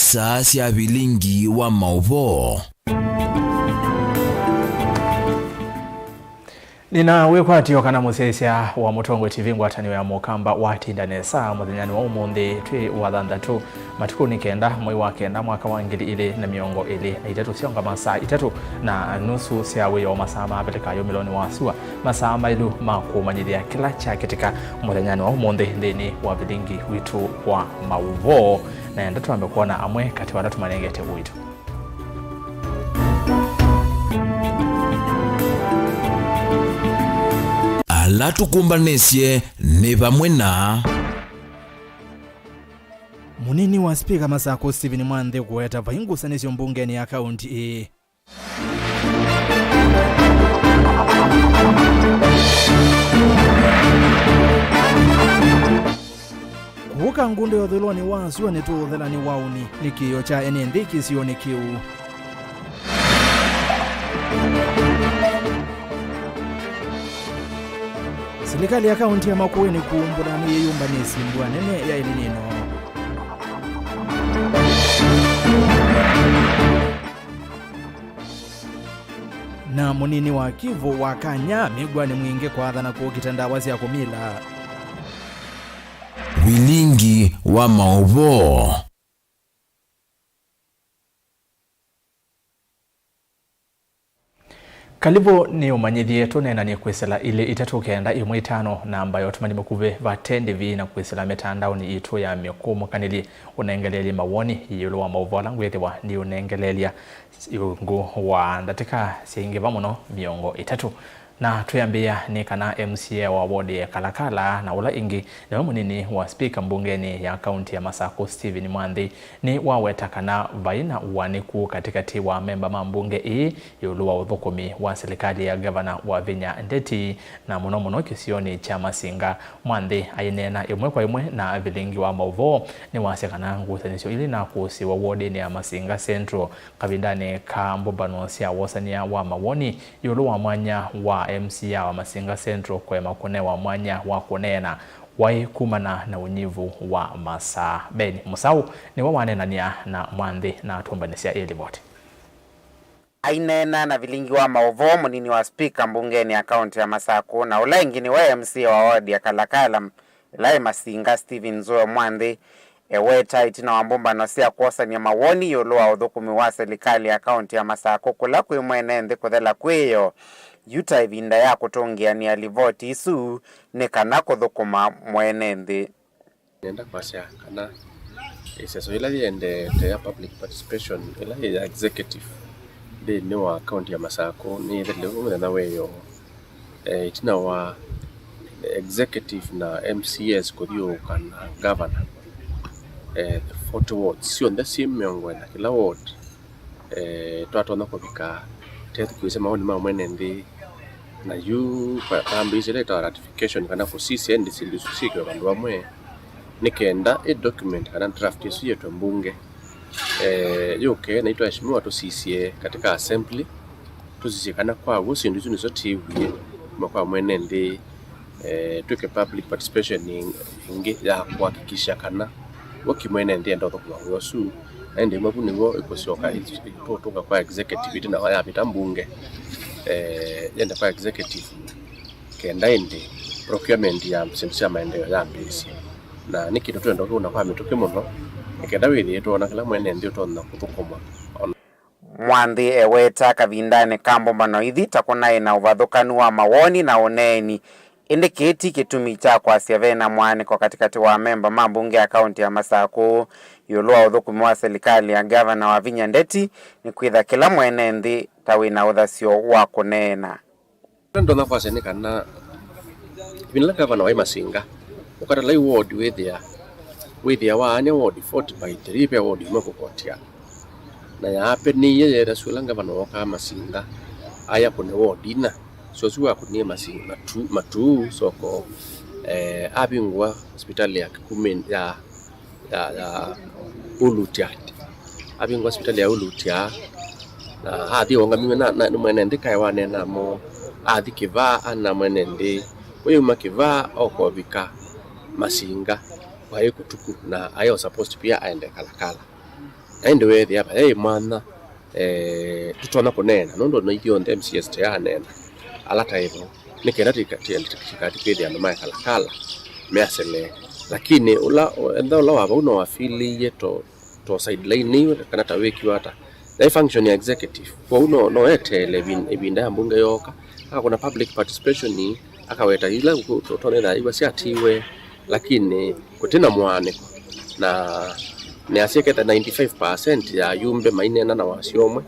isa cia Vilingi wa Mauvoo. Nina wekwatio kana musesia wa Mutongo TV ngwatanio ya mukamba watindane saa muthenyani wa umuthi twi wa thanthatu matukuni kenda mwei wa kenda mwaka wa 2023 cionga masaa 3.5 cia wiyo masaa mabeleka yo milioni wasua masaa mailu makumanyithia kila cha katika muthenyani wa umuthi thini wa Vilingi witu wa Mauvoo na ndatu amekuona amwe kati wa ndatu manengete witu. Ala tukumbanisye ni pamwe na munini wa spika Masako Stephen Mwanthe kuweta vaingusanisyo mbungeni ya kaunti hii. Kuhuka ngunde ya dhuloni wasuwa ni tuudhelani wauni nikiyo cha NND kisioni kiu. Serikali ya kaunti ya Makueni kuumbura miyeyumbanisi mbwanene ya elinino. Na munini wa Kivu wakanya migwani mwingi kwa athana kukitandawazi ya kumila. Vilingi wa Mauvoo. Kalibu ni umanyithie tunena ni kwesela ile itatokenda imwe itano na ambayo tumani makuve vatendi vi na kwesela metandao ni itu ya mikumu kanili unaengeleli mawoni yulu wa Mauvoo langu yetewa ni unaengelelia yungu wa ndatika siingi vamuno miongo itatu. Na tuyambia ni kana MCA wa wodi ya Kalakala na ula ingi na munini wa speaker mbungeni ya kaunti ya Masako Stephen Mwanthe ni waweta kana vaina uwaniku katikati wa memba mambunge hii yulu wa uthukumi wa serikali ya gavana wa Vinya Ndeti na muno kisioni cha Masinga. Mwanthe ainena imwe kwa imwe na Vilingi wa Mauvoo ni wasekana ngusanisyo ili na kusiwa wodi ni ya Masinga Central kabindane ka mbobano sia wasania wa mawoni yulu wa mwanya wa MCA wa Masinga Central kwa makone wa mwanya wa kunena wai kumana na unyivu wa masa beni musau ni wawanenania na Mwanthe na tumbanisia eliboti. Ainena na Vilingi wa Mauvoo munini wa speaker mbungeni ya kaunti ya Masako na ula ingini wa MCA wa wodi ya Kalakala lai Masinga Stephen Mwanthe eweta itina wambumba nosia kuosa ni mawoni yuluwa udhukumi wa serikali ya kaunti ya Masako kula kuimwenende kuthela kweyo yuta ivinda ya kutongia ni alivoti isu ni kana kuthukuma mwenende. Nenda kwa siya kana so ila yende ya public participation ila ya executive de ni wa kaunti ya Masako ni ile na weyo itina wa executive na MCS kudio kana governor 40 wards sio nda simiongo na kila ward twatona kubika tetu kusema oni mwenende na yu kwa ambizi leta ratification kana for CCN silisusikwe bandu bamwe nikenda document kana draft yesu yetu mbunge yoke naitwa heshimiwa to CCA katika assembly tuzisikana kwa wosi ndizo nizotiwe kwa mwenende tuke public participation ingi ya kuhakikisha kana wakimwenende ndo kwa wosu ende mabuni ngo ikosoka ipotoka kwa executive na waya bitambunge yenda kwa executive kenda ende procurement ya msimsia maendeleo ya mbisi na nikitu twendo kuna kwa mituke muno kenda wili yetu ona kila mwene ndio tona kutukoma. Mwanthe eweta kavindane kambo mano ithi takona ina uvathukanu wa mawoni na oneni indiketi kitumi cha kwa siavena mwane kwa katikati wa memba mambunge ya kaunti ya Masako yulua uthukumi wa serikali ya gavana wa Vinya Ndeti ni kwitha kila mwenende tawina uthasio wa kunena. Ndo nafasi ni kana vinla gavana wa Masinga ukata lai ward with ya wane ward 40 by 3 pe ward moko kotia na ya ape ni yeye rasula gavana wa Masinga aya kone ward ina so suwa kunie Masinga matu soko abingwa hospitali ya kumen ya Ulutia abingwa hospitali ya Ulutia na hadi wonga mimi na mwenende kai wane na mo hadi kiva ana mwenende wewe makiva oko vika Masinga kwa hiyo kutuku na ayo supposed pia aende Kalakala ende wethi hapa mwana tutona kunena nondo no ithio nthe MCS te anena alata hivyo nikenda tikati andu maikala measele lakini ula waba uno wafili yeto to sideline ni kana taweki wata the function ya executive kwa uno no etele ibinda mbunge yoka kuna public participation ni akaweta ila tutonera iwa siatiwe lakini kutina mwaniko na ni asieketa 95% ya yumbe mainena na wasiomwe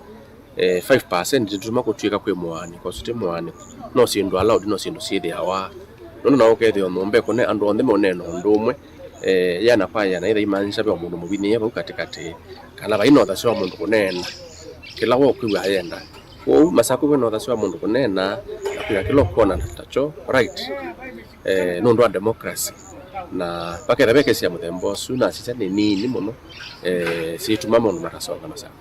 5% tutuma kutuika kwe mwani kwa sute mwani no sindu allowed no sindu sithi awa nono na okethio nombe kone andu onthe moneno ndumwe yana kwa yana ira imanisha be mundu mubini yaba ukatikati kana baino thaswa mundu kunena kila wo kwiwa yenda wo masako beno thaswa mundu kunena akira kilo kona tacho right nondo democracy na pakera beke cia muthembo suna cica ni nini muno situma mundu makasonga masako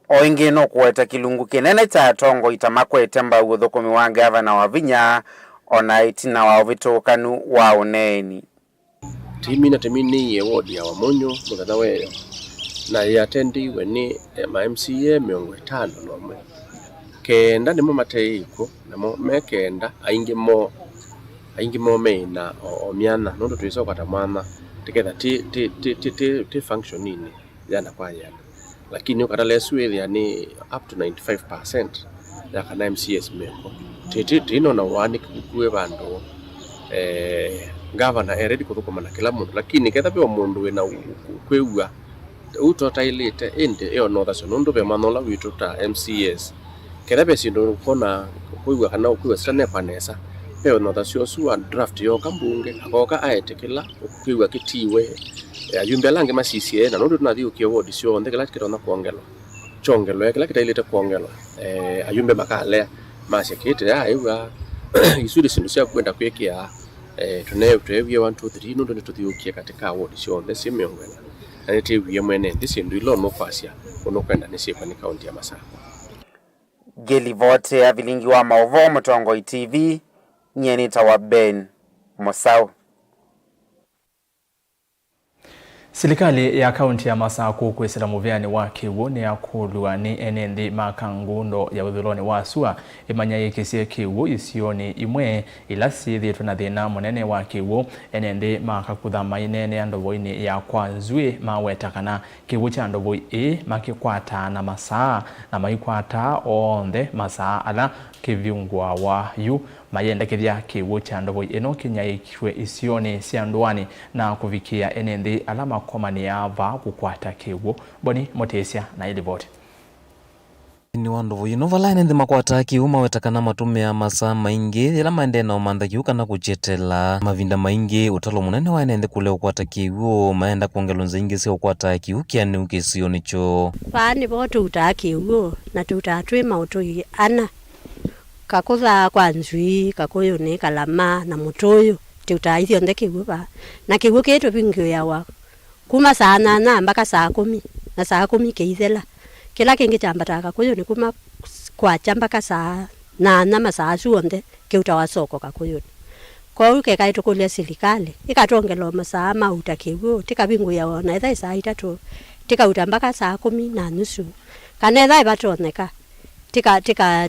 oingi no kuweta kilungu kinene cha tongo itamakwete mbau thukumi wa gavana wa Vinya ona itina wa vitukanu wa uneni timini ye ward ya Wamonyo muthenya weyo na yatendiwe ni ma MCA 50 nomwe kenda nimo mateiko namo mekenda aingi mo meina omiana nondo twisoka tamana tiketha ti function nini yana kwa yana lakini ukata leswe yani up to 95% ya kana MCS member tino na wani kuwe bando governor already kuthukuma na kila mundu lakini ketha pe mundu wena kweua utotailite ende eo no thaso nundu be manola witu ta MCS ketha be sindu kona kweua kana kweua sane panesa eo no thaso su draft yo kambunge akoka aetekela kweua kitiwe ayumbe lange masisi na nundu tunathi ukio wodi sio ndekela kitona kuongelo chongelo kila kitailite kuongelo ayumbe makale masekete aiwa isuri sindu cia kwenda kwekia tunevye 1 2 3 nundu nituthiukie katika wodi sio ndhe simengwena na nitiwie mwene ndisindu ilo no kwasia ono kwenda nisipa ni kaunti ya Masako Gelivote ya Vilingi wa Mauvoo Mtongo TV nyeni tawa Ben Mosau. Serikali ya kaunti ya Masako kwesera muvyani wake wone yakulwa ni enendi makangundo ya withuloni wa sua imanya yekesie kiwu isioni imwe ila sithi tuna thina munene wa kiwu enendi makakutha mainene andovoini ya kwanzwi mawetakana kiwu cha ndovoi makikwata na masaa na maikwata onthe masaa ala kiviungwa wa yu mayendekethia kiwu cha ndovoi ino kinyaikwe isioni siandwani na kuvikia enendi alama komani yava kukwata kiwu boni motesia na ilivoti ni wandovo ino valaine ndi makwata kiwu mawetakana matumia masaa maingi ila maende na umanda kiwu kana kuchetela mavinda maingi utalo munene waine ndi kule ukwata kiwu maenda kuongelo nzingi si ukwata kiwu kiani ukisio nicho paani botu uta kiwu na tutatwe mautu ana kakutha kwa nzwi kakoyo ni kalama na mutoyo tutaithio ndeke kiwu na kiwu ketu bingyo yawa kuma saa 8 mpaka saa 10 na saa 10 keithela kila kingi chambataka kuyo ni kuma kwa chambaka saa 8 masaa suonde kiutawa soko kakuyo kwa uke kaitu kulia serikali ikatongelo masaa mauta kiwu tikabingu yaona itha saa 3 tikauta mpaka saa 10:30 kana itha ibatoneka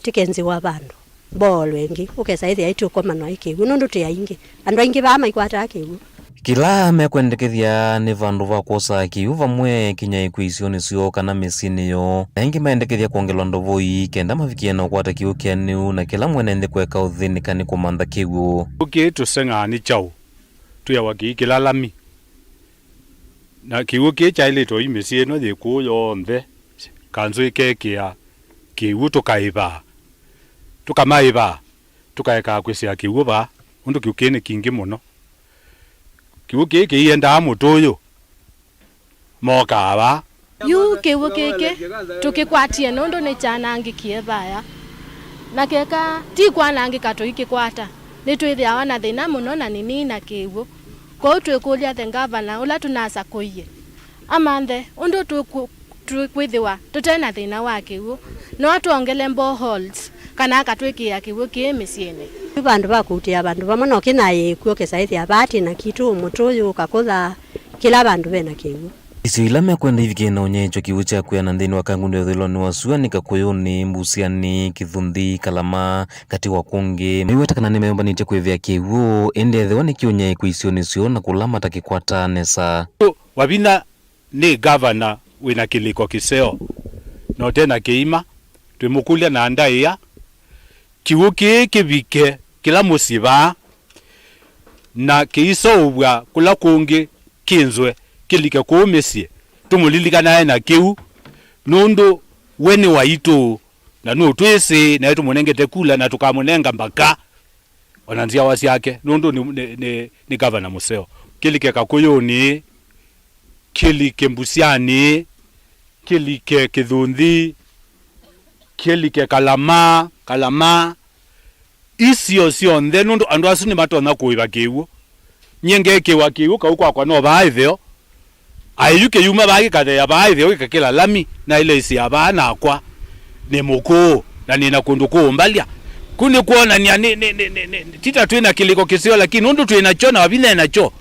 tikenzi wa bandu bolwengi ukesaithi aitu komano ikiwu nundu tiaingi andu aingi ba maikwata kiwu kila mekwendekethia ni vandu va kosa kiwu vamwe kinya ikuisioni sio kana mesini yo aingi maendekethia kuongelwa ndovoi kenda mavikia na ukwata kiwu kianiu na kila mwene ndi kweka uthinika ni kumanda kiwu uki tuseng'ani chau tuyawaki kilalami na kiwu kichailitwo imisi ino thiku yonthe kanzu ikekia kiwu tukaiva tukamaiva tukaeka kwisia kiwu va undu kiwu kini kingi muno kiwu kiki ienda mutuyu mokava yu kiwu kiki tukikwatie nundu ni chanangikie vaya na keka ti kwanangika tuikikwata ni twithiawa na thina muno na nini na kiwu kwa twikulia the governor ula tunasa kuiye amanthe undu tukwithiwa tutena thina wa kiwu no tuongele boreholes kana akatwikia kiwu ki misiene bandu bakutia bandu bamwe okinaye kuo kesaithi abati na kitu mutuyu kakutha kila bandu bena kiwu Isio ilame kwenda hivi kena onyecho kiwu cha kuyana nthini wa kangunde thiloni wa suanika kuyuni mbusiani kithundi kalama kati wa kungi miwetakana nimeyombanite kwivya kiwu ende thiwa ni kiunye kuisio nisio na kulama takikwata nesa wabina ni governor wina kiliko kiseo no tena kiima twimukulia na ndaia kiwu kivike kila musiba na kiiso ubwa kula kungi kinzwe kilike kuumisie tumulilika naye na kiu nundu weni waitu na nu twisi na yetu munengete kula na tukamunenga mpaka wananzia wasi yake nundu ni governor museo kilike kakuyuni kilike mbusiani kilike kithundi kilike kalama isio sio nthe nundu andu asu ni matona kuiva kiwu nyenge kiwa kiwu kaukwa kwa no baithio ayuke yuma bagi kade ya baithio ikakila lami na ile isi abana akwa ni muko na nina kundu kuumbalia kuni kuona ni tita twina kiliko kisio lakini nundu twina cho na wabina na cho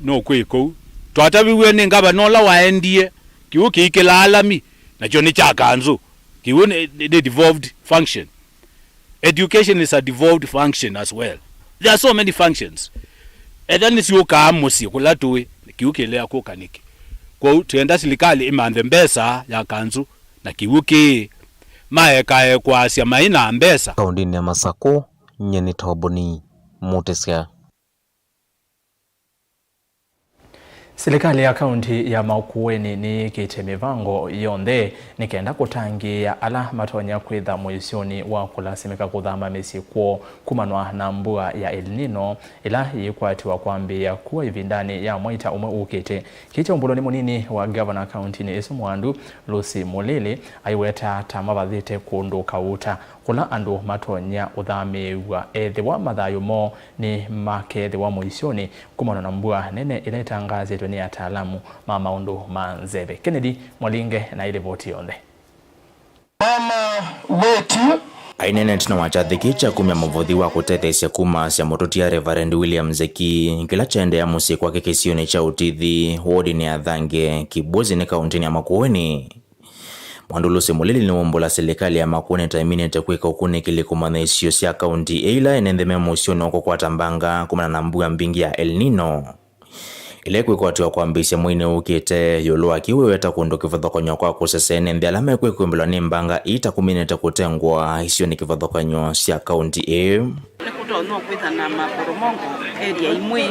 no kwiko twatabiwe ni ngaba nola waendie kiwu kikila alami na cho ni chakanzu kiwu ni devolved function. Education is a devolved function as well. There are so many functions. And then si ukamusi kula tuwe kiukilea kukaniki. Kwa tuenda silikali imande mbesa ya kanzu na kiuki maekae kwa asia maina mbesa. Kaundini ya Masako nyeni toboni Mutesia. Serikali ya kaunti ya Makueni ni kite mivango yonde nikenda kutangia ala matonya kwitha muisioni wa kulasimika kuthama misi kuo kumanwa na mbua ya El Nino ila yikwatiwa kwambia kuwa ivindani ya mwaita umwe ukite kite umbuloni munini wa governor kaunti ni isu mwandu Lucy Mulili aiweta tamabathite kundu kauta kula andu matonya uthamewa ethi wa mathayo mo ni makethi wa muisioni kumanwa na mbua nene iletangazitwe ni ataalamu ma maundu manzebe. Kennedy Mwalinge na ile voti yonde. Mama wetu ainene tina wachathikicha kumya muvuthi wa kutethesia kuma cia mututia Reverend William Zeki kila chende ya musi kwa kikisioni cha utithi wodi ni athange kibozi ni kauntini ya Makueni. Mwandulusi Mulili ni wombola serikali ya Makueni taimini tekweka ukune kilikumana isio sia kaunti eila enendeme musioni wako kwa tambanga kumana na mbuga mbingi ya El Nino. Ile kwikotwa kwambisya mwine ukite yolo akiwe weta kundu kivothokonyo kwa kusesene mbialame kwikumbelwa ni mbanga ita kuminete kutengwa isio ni kivothokonyo sia kaunti e nikutonwa kwitha na maporomongo area imwe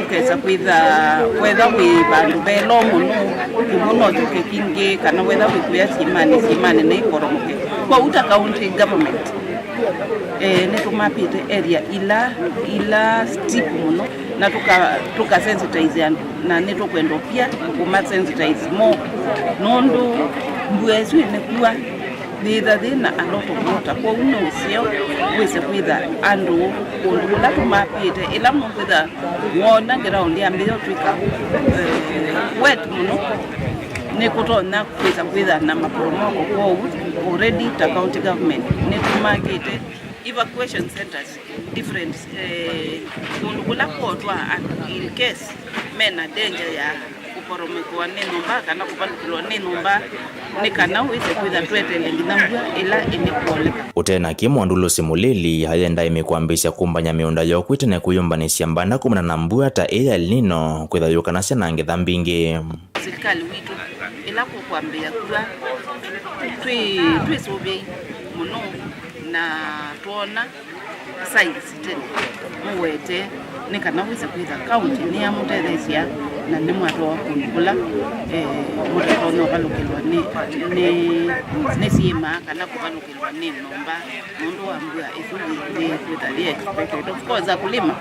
ukeza kwitha wetha wi bandu belo muno kimuno tuke kingi kana wetha wi kuya simani na ikoromoke kwa uta county government netumapite area ila steep muno na tuka sensitize na nitukwenda pia kuma sensitize mo nondu mbuezu inekuwa thina a lot of water kwa uno usio wese kwitha andu kundu la tumapite ila mu kwitha wona ground ya mbio twika wet muno nikutona kwitha na maporomoko kwa already ta county government netumakite evacuation centers different kula kotwa in case mena danger ya kuporomekwa nenomba kana kupandikilwa nenomba nikana wese kwitha twetele nginambwa ila inekoleka utena kimwandulo Mulili hayenda imekwambisya kumbanya miunda yokwite na kuyumbanisya mbanda kumana na mbua ta El Nino kwitha yukanasya na ngitha mbingi serikali witu ila kukwambia kuwa twisobei muno na tuona size tena muwete nikana wese kwitha county ni amutethesia na ni mwatwa kula mutatono balukilwa ni sima kana kubalukilwa ni nomba mundu ambua ifuli kwitha expected of course akulima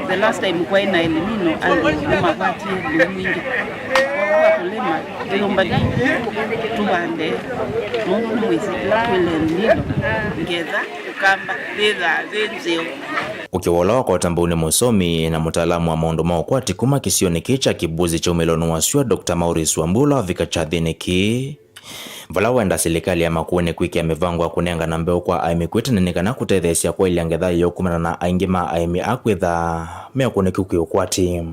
the last time kwa ina El Nino alilima kwati mwingi kwa kulima tuyombani tubande mundu mwezi kwile Nino ngeza ukamba bidha zenzeo ukiwoloa kwa tambuni musomi na mutaalamu wa maundu maukwati kuma kisioni kicha kibuzi cha umelonu wasua Dr. Maurice Wambula vika chadhiniki vala wenda serikali ya Makueni kwiki amevangwa kunenga na mbeo kwa aimi kwita nenikana kutethesia kwa ili angetha yokumana na aingima aimi akwitha mea kuneki ukiukwati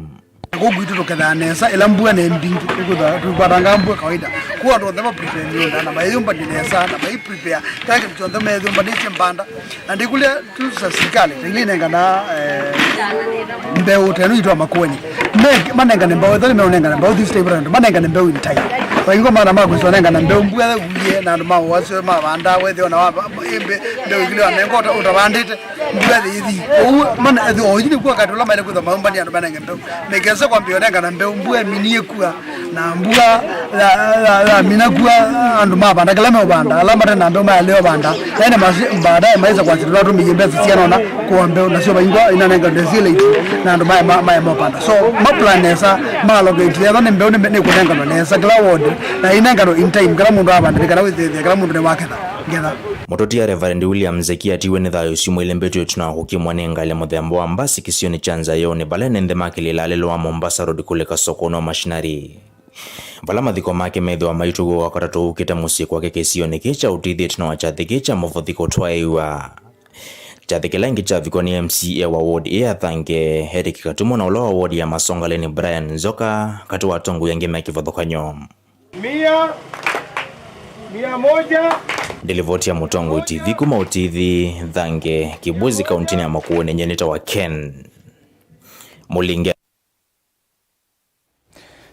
Kuguitu tuketha nesa ila mbua ne mbingi kugutha tubaranga mbua kawaida kuwa ndo thema prepare nyunda na mayumba dinesa na mai prepare kake mchonda meyumba niche mbanda andi kule tusa sikale tiline ngana mbeu tenu itwa makweni manenga mbeu thani menenga mbeu this time round manenga mbeu in time waingo mana mago sonenga mbeu mbua uye na ma waswe ma banda wethi ona imbe mbeu kile anengo utabandite mbua hizi mana ethi ojini kwa katula maile kutha maumba ni manenga mbeu negeza kwa mbionenga na mbeu mbua minie kwa na mbua la minakua andu mabanda kala mabanda alama na mbeu ma leo banda ene baadaye maiza kwa sitwa tu mijembeza siana na kwa mbeu na sio baingwa inanenga desile na andu ma mabanda so ma plan esa ma logate ya na mbeu ne kunenga no nesa kala word na inenga no in time kala mundu abanda kala withethia kala mundu ne waketha ngetha Mutoti ya Reverend William Mzeki atiwe ni thayo simu ile mbetu yotuna huki mwanenga ile muthembo wa mbasi kisioni chanza yone balene ndemake lalo wa Mombasa road kule Kasoko no mashinari. Vala mathiko make metho wa maitugo wakatatu ukita musi kwa kisioni kicha utithi tuna wachathiki cha muvuthiko twaiwa. Chathiki langi cha viko ni MCA wa ward ya thange Eric Katumo na ulo wa ward ya Masonga leni Brian Nzoka katu watongu yangi meki vodhokanyo. 100 Delivoti ya Mutongo TV kuma utithi thange Kibuzi kauntini ya Makueni nyenita wa Ken Mulinge.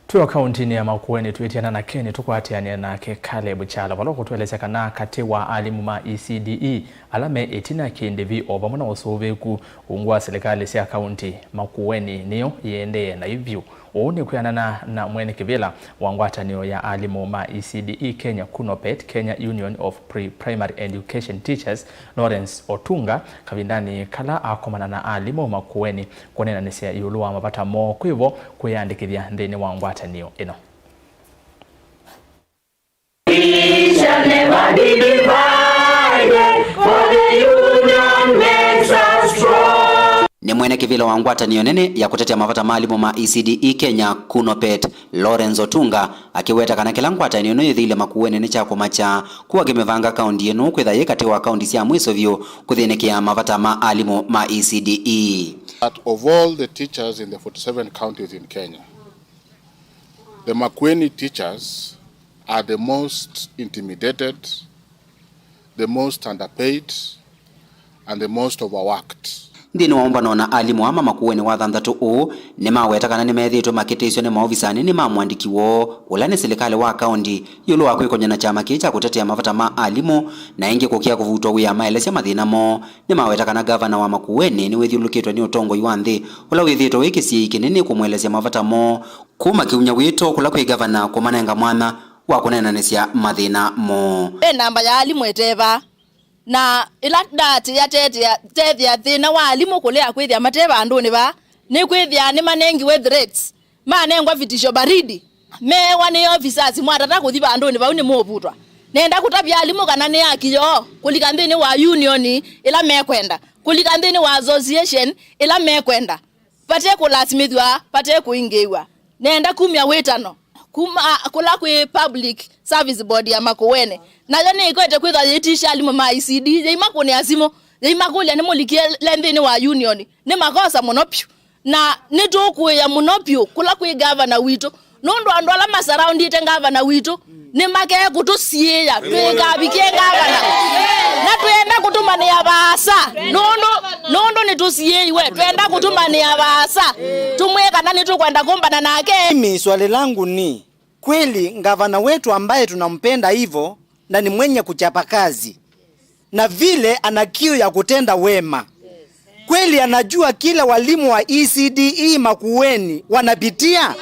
Tuwa kauntini ya Makueni tuitiana na Ken tukwatiania na Kekale Buchala waloko tuelezeka na kati wa alimu ma ECDE alame etina kiendevi oba muna usoveku ungwa serikali sia kaunti Makueni niyo yende na hivyo Uuni kuyanana na mwene kivila wangwata niyo ya alimu ma ECDE Kenya Kunopet, Kenya Union of Primary Education Teachers, Lawrence Otunga, kavindani kala akomana na alimu Makueni kwenye nisia iuluwa mapata mo kuivo kuyandikidia ndeni wangwata niyo ino. We shall never be divided, for the union makes us strong. Ni mwene kivila wa ngwatanio nene ya kutetea mavata maalimu ma ECDE Kenya Kunopet Lawrence Otunga akiweta kana kila ngwatanio no yithile Makueni ni chako macha kuwa kimevanga kaunti yenu kwithaye kati wa kaunti cia mwiso vyo kuthinekia mavata maalimu ma ECDE. That of all the teachers in the 47 counties in Kenya, the Makueni teachers are the most intimidated, the most underpaid, and the most overworked. Ndini waomba nona alimu ama Makueni wa thanthatu u ni mawetakana ni methitwe makitesyo ni maofisani ni mamwandikiwo ulani serikali wa kaunti yulu wa kwikonya na chama kicha kutetea mavata ma alimu na ingi kukia kuvutwa wia maelesya mathina mo ni mawetakana gavana wa Makueni ni wethiulukitwe ni utongo wa nthi ula withitwe wikisi kinini kumwelesya mavata mo kuma kiunya wito kula kwi gavana kumanenga mwana wa kunenanisya mathina mo. Namba ya alimu eteva na ila dati ya tethia thina wa alimu kulea kwithia mateva anduni ba ni kwithia ni manengi we threats manengwa vitisho baridi mewa ni officers mwatata kuthiba anduni ba ni mobutwa nenda kutabia alimu kana ni akiyo kulikanthini wa union ila mekwenda kulikanthini wa association ila mekwenda pate kulasmithwa pate kuingiwa nenda kumya wetano kula kwi public service board ya Makueni na yone ikoete kwitha yitisha alimu ma ECD yimakuni asimo yimakulia ni mulikie lendini wa union ni makosa monopio na nitukuya monopio kula kwi governor wito nondo andola masaraundi te governor wito ni make kutusiya twikabikie governor na twenda kutumani ya basa nondo nitusiye iwe twenda kutumani ya basa tumweka nani tukwenda kumbana nake. Mimi swali langu ni kweli gavana wetu ambaye tunampenda hivyo na ni mwenye kuchapa kazi na vile ana kiu ya kutenda wema, kweli anajua kila walimu wa ECDE Makueni wanapitia?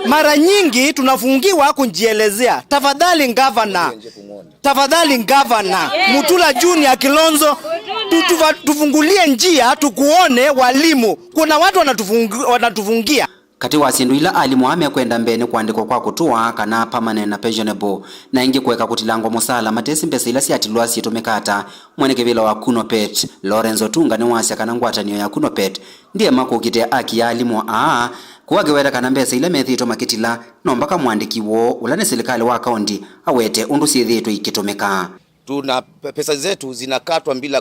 Mara nyingi tunafungiwa kujielezea. Tafadhali gavana Mutula Junior Kilonzo tufungulie njia tukuone walimu. Kuna watu wanatufungia. Kati wa sinduila alimu amekwenda mbene kuandikwa kwa kutua kana permanent na pensionable na ingi kuweka kutilango musala matesi mpesa ila siatilwa situmekata mwene kivila wa Kunopet Lawrence Otunga ni wasya kana ngwatanio ya Kunopet ndiye makukite aki ya alimu kuwageweta kana mbesa ila methito makitila nombaka mwandikiwo ulane serikali wa kaunti awete undu siethitwe ikitumeka. Tuna pesa zetu zinakatwa bila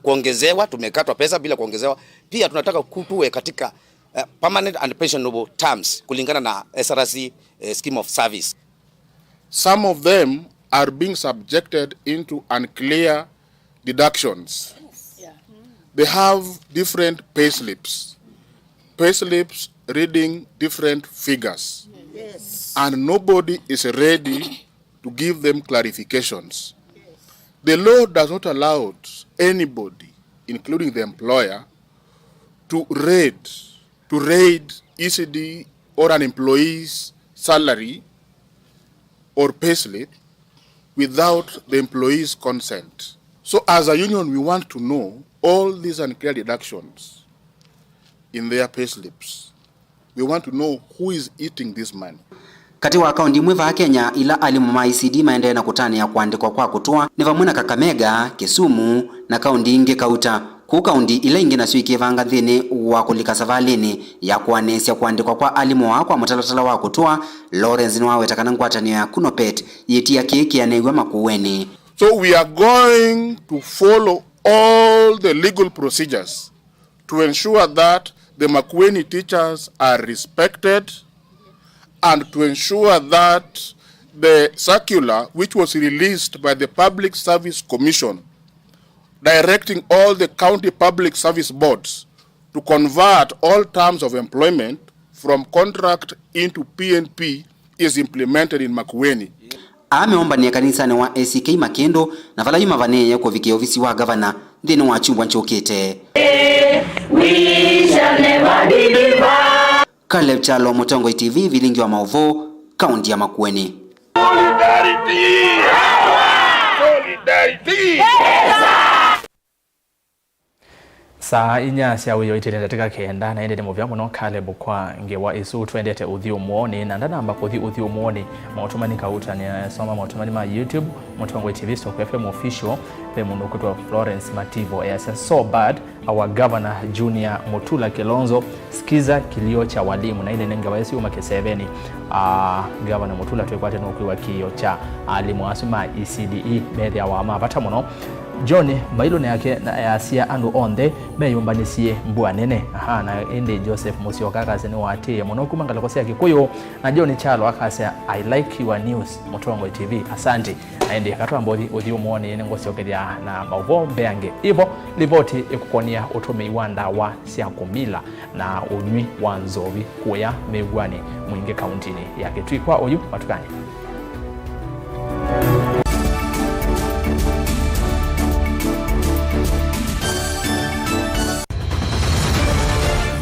kuongezewa, tumekatwa pesa bila kuongezewa. Pia tunataka kutuwe katika permanent and pensionable terms kulingana na SRC scheme of service. Some of them are being subjected into unclear deductions. They have different payslips reading different figures. And nobody is ready to give them clarifications. The law does not allow anybody, including the employer, to raid ECD or an employee's salary or payslip without the employee's consent. So as a union, we want to know all these unclear deductions in their payslips. We want to know who is eating this money. Kati wa kaunti imwe va Kenya ila alimu ma ECD maendelea na kutani ya kuandikwa kwa kutoa ni vamwe na Kakamega, Kisumu na kaunti ingi kauta. Ku kaunti ila ingi na suiki vanga thini wa kulika savalini ya kuanesia kuandikwa kwa alimu wa kwa mutalatala wa kutoa. Lawrence ni wawe takana ngwatani ya Kunopet yetia keki ya negwa Makueni. So we are going to follow all the legal procedures to ensure that the Makueni teachers are respected and to ensure that the circular which was released by the Public Service Commission directing all the county public service boards to convert all terms of employment from contract into PNP is implemented in Makueni. Ameomba ni kanisa wa ACK Makendo na vala yuma vaneye kuvikia ofisi wa governor ndini wa chumbwa nchokete. We shall never be divided. Caleb Chalo, Mutongo TV, Vilingi wa Mauvoo, kaunti ya Makueni. Saa inya sia wiyo itende katika kenda na ende movya muno Caleb kwa ngewa isu twendete uthio muone na ndana amba kuthi uthio muone mautumani kauta ni soma mautumani ma YouTube Mutongo TV so FM official pe muno kutwa Florence Mativo as so bad our governor Junior Mutula Kilonzo skiza kilio cha walimu na ile nenga waisi umake 7 governor Mutula twekwate no kwiwa kiyo cha alimu asuma ECDE mede ya wama bata muno John mailone yake na asia andu onde meyumbanisie mbua nene na ende Joseph Musioka akase ni watie muno kumangala kosia kikuyo na John Chalo akase I like your news Mutongo TV asante na ende katwa mbodi uthio muone yene ngosiokeria na Mauvoo mbeange ivo livoti ikukonia utume iwanda wa siakumila na unywi wa nzovi kuya megwani mwinge kauntini yake twikwa uyu matukani.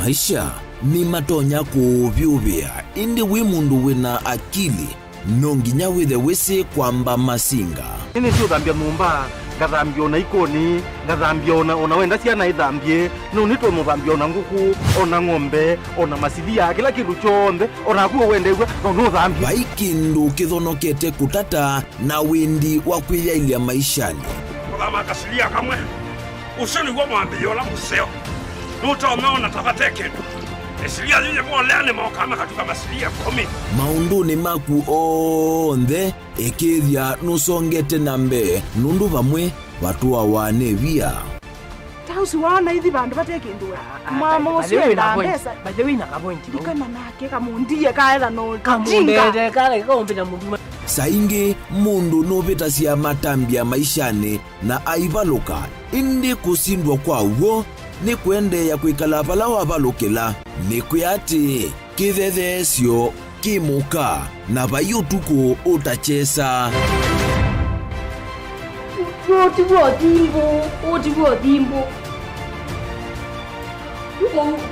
Maisha ni matonya kuvyuvia indi wimundu wina akili nonginya withe wisi kwamba masinga ini sio dhambia mumba ngathambia ona ikoni ngathambia ona wenda ciana ithambie no nitwe muthambia ona nguku ona ng'ombe ona masidia kila kindu chonde ona kuo wendegwe no thambia baikindu kithonokete kutata na windi wa kwiyailia maishani kama kasilia kamwe usoni gwa mwambio la museo nutomeona tabateke esilia yeye mwaleane maokama katika masilia 10 maunduni maku onthe ekithia nusongete nambe nundu vamwe watu wane via tausi wana hithi bandu bateke ndua mama usio na pesa baje wina ka point kana nake kamundie kaela no kamundete kale kaombina mundu saingi mundu noveta cia matambia maishani na aivaluka indi kusindwa kwa uo ni kwende ya kwikala vala wavalukila ni kuyati kithethesyo kimuka na vayutuku utachesa otivo dimbo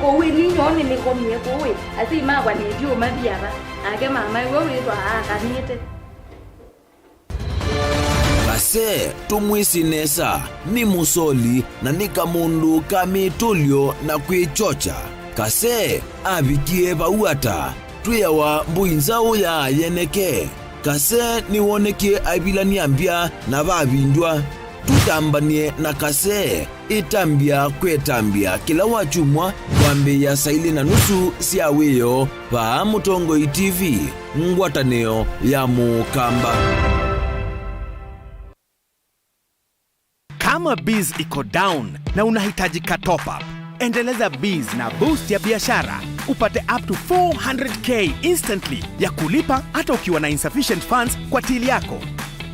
kowe ninyone nikomie kowe asi magwa nedio mathiava ake mama wewe witwa akanite Kase tumwisinesa ni musoli na nika mundu kamitulio na kwichocha. Kase abikie bauata tuyawa mbuinzao ya yeneke. Kase niwonekie abilani ambia na babindwa. Tutambanie na kase itambia kwetambia kila wachumwa wambe ya saili na nusu siaweyo pa Mutongo TV ngwataneo ya mukamba. Kama biz iko down na unahitaji ka top up, endeleza biz na boost ya biashara upate up to 400k instantly ya kulipa hata ukiwa na insufficient funds kwa till yako.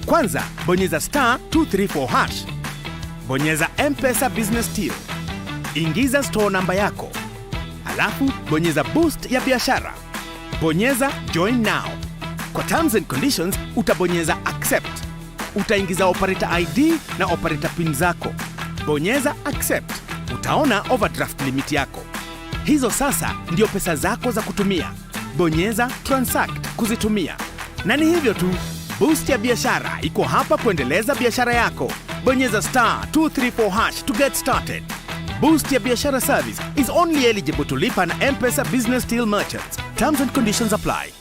Kwanza, bonyeza *234#. Bonyeza M-Pesa Business Till. Ingiza store namba yako. Alafu, bonyeza boost ya biashara. Bonyeza join now. Kwa terms and conditions, utabonyeza accept. Utaingiza operator ID na operator pin zako. Bonyeza accept. Utaona overdraft limit yako. Hizo sasa ndio pesa zako za kutumia. Bonyeza transact kuzitumia. Na ni hivyo tu. Boost ya biashara iko hapa kuendeleza biashara yako. Bonyeza *234# to get started. Boost ya biashara service is only eligible to lipa na M-Pesa Business Till merchants. Terms and conditions apply.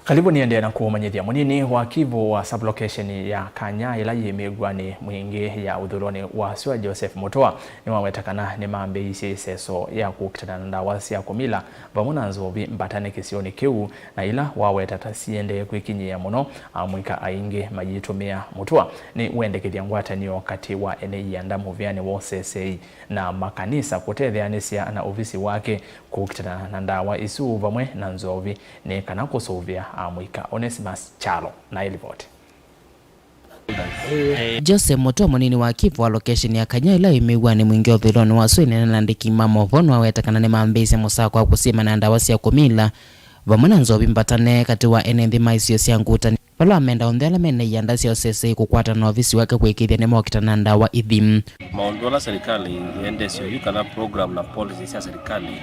Karibu niende na kuumanyithia munini wa kivu wa sublocation ya Kanya ila yemegwa ni mwingi ya udhuroni wa Swa Joseph Mutoa ni wawetakana ni mambe isi seso ya kukitana na wasi ya kumila vamuna nzovi mbatane kisioni kiu na ila wawetata siende kwikinyi ya muno amwika ainge majitumia Mutoa ni uende kithia ni wakati wa ene yanda muviani wa OCCA na makanisa kutetheanisia na ofisi wake kukitana na ndawa isu vamwe na nzovi ni kana kusuvia amwika Onesimus Chalo na ilivoti. Joseph Mutoa munini wa kivu wa location ya Kanya ila imegwa ni mwingi othironi wa Swa inenandiki Mauvoo wawetakana ni mambezi musako wa kusima na ndawasi ya kumila vamwe na nzovi mbatane kati wa enenthi maisio sia nguta palo amenda ondela mene yanda sia OCCA kukwata na ofisi wake kuikithia ni mokitana ndawa ithim maondola serikali ende sio yukana program na policy sia serikali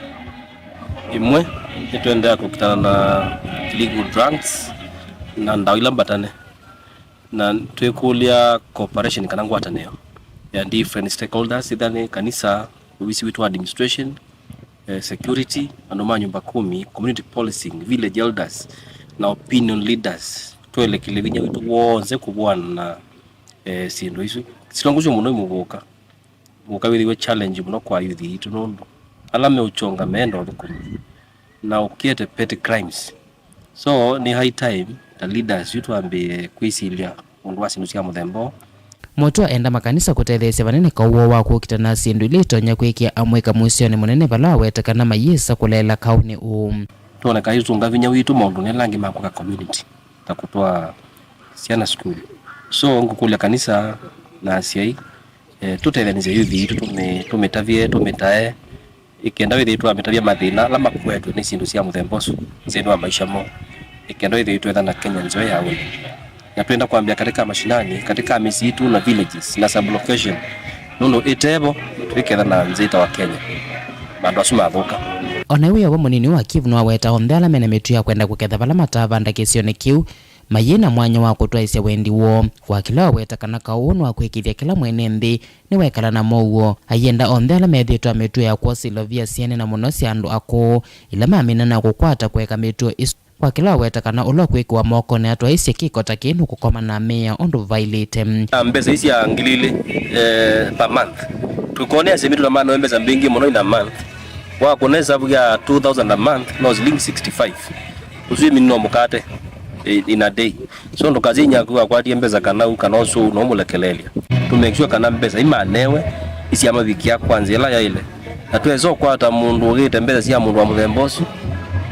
imwe ituendea kukitana na legal drugs na ndawila mbatane na tuekulia cooperation kana ngwataneo ya different stakeholders idhani kanisa ofisi witu administration security anoma nyumba 10 community policing village elders na opinion leaders tuelekele vinya witu wonze kubwana na sindo isu silonguzo muno muvuka mukabiri challenge muno kwa youth itu nondo alame uchonga mendo lukumi na ukiete petty crimes so ni high time the leaders witu ambe kwisilia mundu wasinusia muthembo Mutoa enda makanisa kutethesia vanene kauo wa kukitana sindu ilitonya kwikia amwika musioni munene vala wetakana mayisa kulela kauni tuoneka hitunga vinya witu maundu nelangi makuka community takutoa siana school so ngukulia kanisa na asiai tutethanize yuthi itu tumetavie tumetae ikenda withi itu ametavia mathina lama kwetu ni sindu sia muthembosu zenu wa maisha mo ikenda withi itu ethana Kenya nzoe yawe na tuenda kuambia katika mashinani katika misitu na villages na sublocation nono itebo tuiketha na nzita wa Kenya bandu asuma athuka ona uya wa munini wa kivu no aweta ondela mene mitu ya kwenda kuketha vala matavanda kisioni kiu mayina mwanya wa kutwaisya wendi wo kwa kila wetakana kauno wa kwikithia kila mwene nthi ni wekala na Mauvoo ayenda ondela methitwa mitu ya kwosilovia siene na muno sia andu ako ila mamina na kukwata kweka mitu kwa kila wetakana ulo kwikwa moko ne atwa isi kikota kinu kukoma na mea ondu violate mbeza isi ya ngilile per month tukonea semitu na maana mbeza mbingi mono ina month wa kuneza buya 2000 a month no link 65 usui minno mukate in a day so ndo kazi nyakuwa kwa mbeza kana ukanoso no mulekelelia to make sure kana mbeza imanewe isi ama wiki ya kwanza ila ya ile atwezo kwa ata mundu ugite mbeza sia mundu wa muthembosu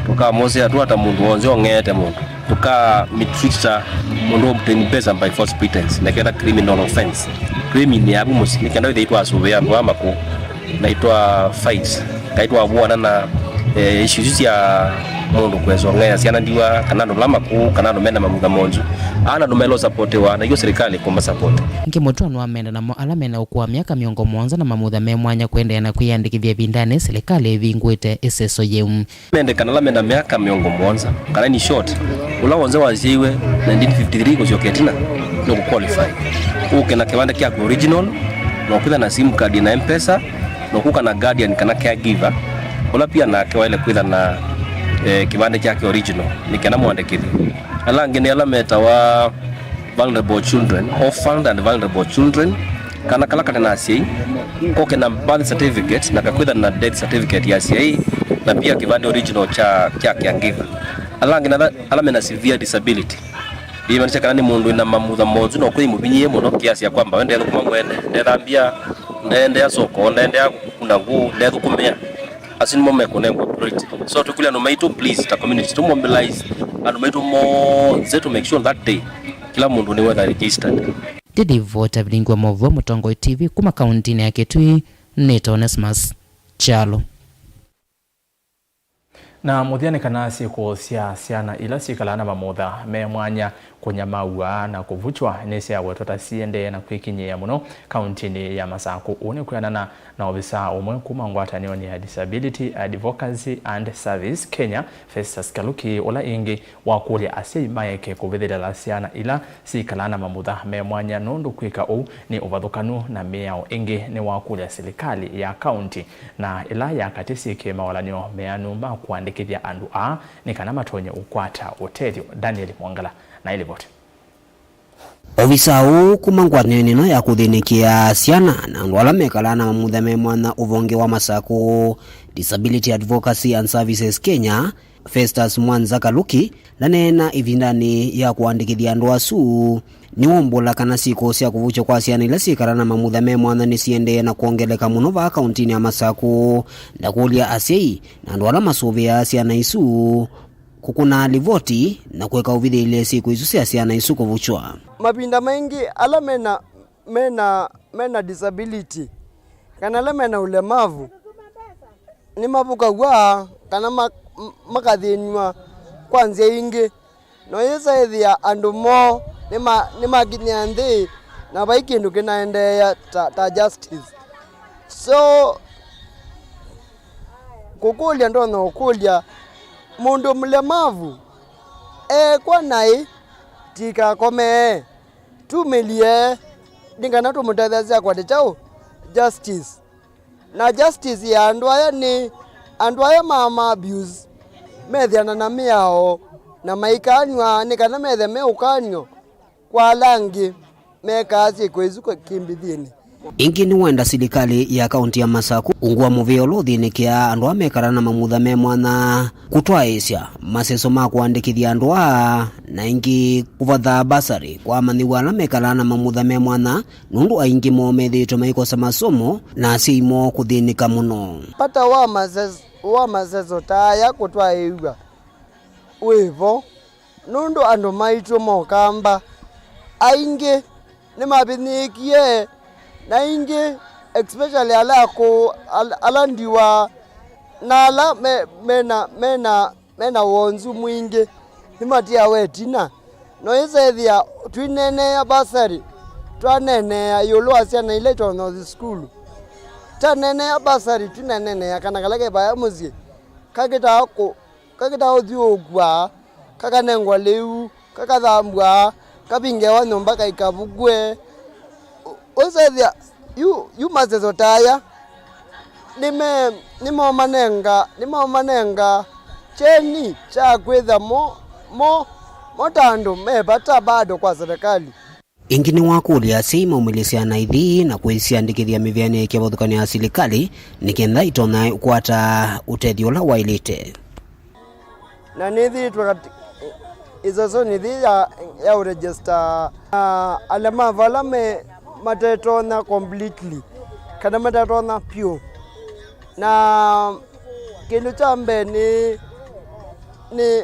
tuka mose atu ata mundu onze ongete mundu tuka mitrista mundu obtain pesa by false pretense na kenda criminal offense criminal ya bumus ni kenda itwa asuvea kwa mako naitwa fight kaitwa bwana na issues ya mundu kwezo ngaya siana ndiwa kanando lama ku kanando mena mamuga monju ana dumelo support wa na hiyo serikali kwa support Mutoa no amenda na alamena ukwa miaka miongo mwanza na mamutha me mwanya kwenda na kuyandikithia bindane serikali vingwite iseso yeu mende kana lamena miaka miongo mwanza kana ni short ula wonze waziwe 1953 ko joketina no qualify uke na kibanda kia original no kuda na sim card na M-Pesa no kuka na guardian kana caregiver ula pia na kwa ile kuda na kibanda chake original nikana mwandikithia ala ngene ala meta wa vulnerable children, orphaned and vulnerable children kana kala kana nasi koke na birth certificate na kakwida na death certificate ya CI na pia kibanda original cha kiangiva alangina alamena severe disability bimanisha kana ni mundu ina mamutha mozu no kwi mubinyie muno kiasi ya kwamba wende thukuma mwene ndethambia ndende soko ndende kunangu ndethukumia asini momeko na incorporate so tukulia no maitu please ta community to mobilize and maitu more to make sure that day kila mundu ni whether registered Didi vota Vilingi wa Mauvoo Mutongo TV kuma kaunti ya Kitui Nita Onesmus Chalo. Na muthiane kana siku cia ciana ila cikalana mamutha me mwanya kunyamaua na kuvuchwa nese awetota ciende na kwikinyia muno kaunti ya Masaku une kuyanana na obisa umwe kuma ngwatanio ni Disability Advocacy and Service Kenya Festus Kaluki ola ingi wakulia asei maeke kuvithira la ciana ila cikalana mamutha me mwanya nundu kwika u ni uvathukanu na miao ingi ni wakulia serikali ya kaunti na ila ya katisi ke mawalanio meanu ma kuandikithia andu a ni kana matonye ukwata utethio. Daniel Mwangala na ilivoti. Ofisa u kumangwatanio nino ya kuthinikia ciana na andu ala mekalana mamutha me mwana uvonge wa Masaku Disability Advocacy and Services Kenya Festus Mwanza Kaluki na nena ivindani ya kuandikithia andu asu ni wombola kana siko cia kuvucho kwa ciana ila cikarana mamutha me mwana ni ciende na kuongeleka muno va kaunti ya Masaku na kulia asei na andu ala masuvia ciana isu kukuna livoti na kuweka uvithile siku isu cia ciana isu kuvuchwa. Mapinda mengi ala mena disability kana ala mena ulemavu ni mavuka wa kana makathinywa kwanzia ingi no yesa ethia andu mo ni maginya nthi na vaikindu kinaendelea ta justice so kukulia ndo no kulia mundu mlemavu kwa nai tika kome tumelie ndingana tumutethezea kwa chao justice na justice ya andu aya mama abuse methiana na miao na maikanywa ni kana methe meukanyo kwa langi mekazi kwezuko kimbithini. Ingi ni wenda serikali ya kaunti ya Masaku ungua muviolo thinikia andu amekarana mamutha me mwana kutwaisya maseso ma kuandikithia andu na ingi kuvatha basari kwa manthi ala mekarana mamutha me mwana nundu aingi momethitwe maikosa masomo na asimo kuthinika muno. Pata wa maseso taya kutwaiwa wivo nundu andu maitu mokamba aingi ni mabinikie na ingi especially ala ndiwa na ala mena wonzu mwingi nimatia wetina no yesethia twinene ya basari twanene ya yolo asiana ile to no school tanene ya basari twinene ya kana kalake baya muzi kakita othiogwa kakanengwa leu kakathambwa kabingewa nyumba kaikavugwe osethia yu mazezo taya nimomanenga cheni cha kwetha motandu mepata bado kwa serikali. Ingi ni wakulia sima umilisia na ithi na kuisiandikithia miviani kia vathukani ya serikali ni kenda itona kuata utethio la wailite. Na nithi izozo nithi ya uregister alemavu ala matetona completely kana matetona pure na kindu cha mbe ni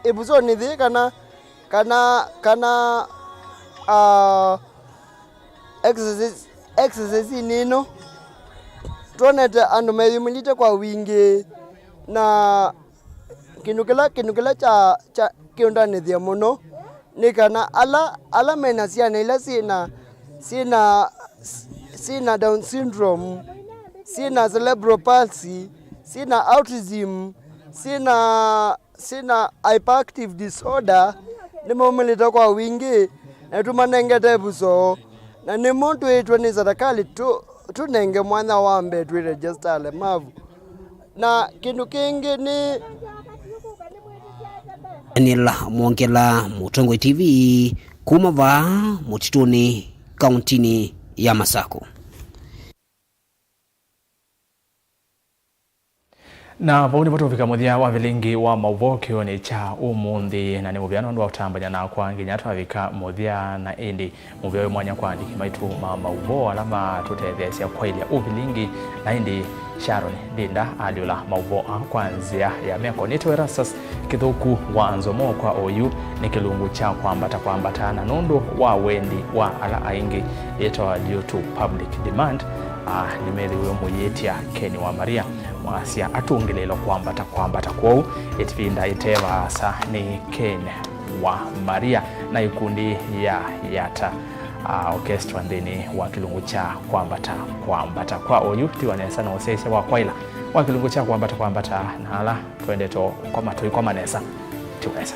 ibuzo nithi kana exercise nino tuonete andu meyumilite kwa wingi na kindu kila cha kiundanithia muno ni kana ala mena ciana ila sina Down syndrome, sina cerebral palsy, sina autism, sina hyperactive disorder ni momilita kwa wingi na tumanengete buso na ni muntu itwe ni serikali tunenge mwana wambe tu register alemavu na kindu kingi ni Nila Mwongela Mutongo TV kuma va mutituni kauntini ya Masaku. Na vauni voto vika muthia wa Vilingi wa Mauvoo kioni cha umundi na ni muviano ndu wa utambanya na kwa nginya twavika muthia na indi muvia mwanya kwa andiki maitu ma Mauvoo alama tutethesia kwa ilia Vilingi na indi Sharon Dinda aliola Mauvoo kwanzia ya meko nito ERASTUS kithuku wa NZOMO kwa OU ni kilungu cha kwambata na nundu wa wendi wa ala aingi yeto due to public demand nimethiwe muyitia Keni wa Maria mwasia atungelelo kwambata kwou itivinda itevasa ni Keni wa Maria na ikundi ya yata orchestra ndini wa kilungu cha kwambata kwa OU tiwanesa na osese wa kwaila wa kilungu cha kwambata na hala twende to kwa matoi kwa manesa tiweza.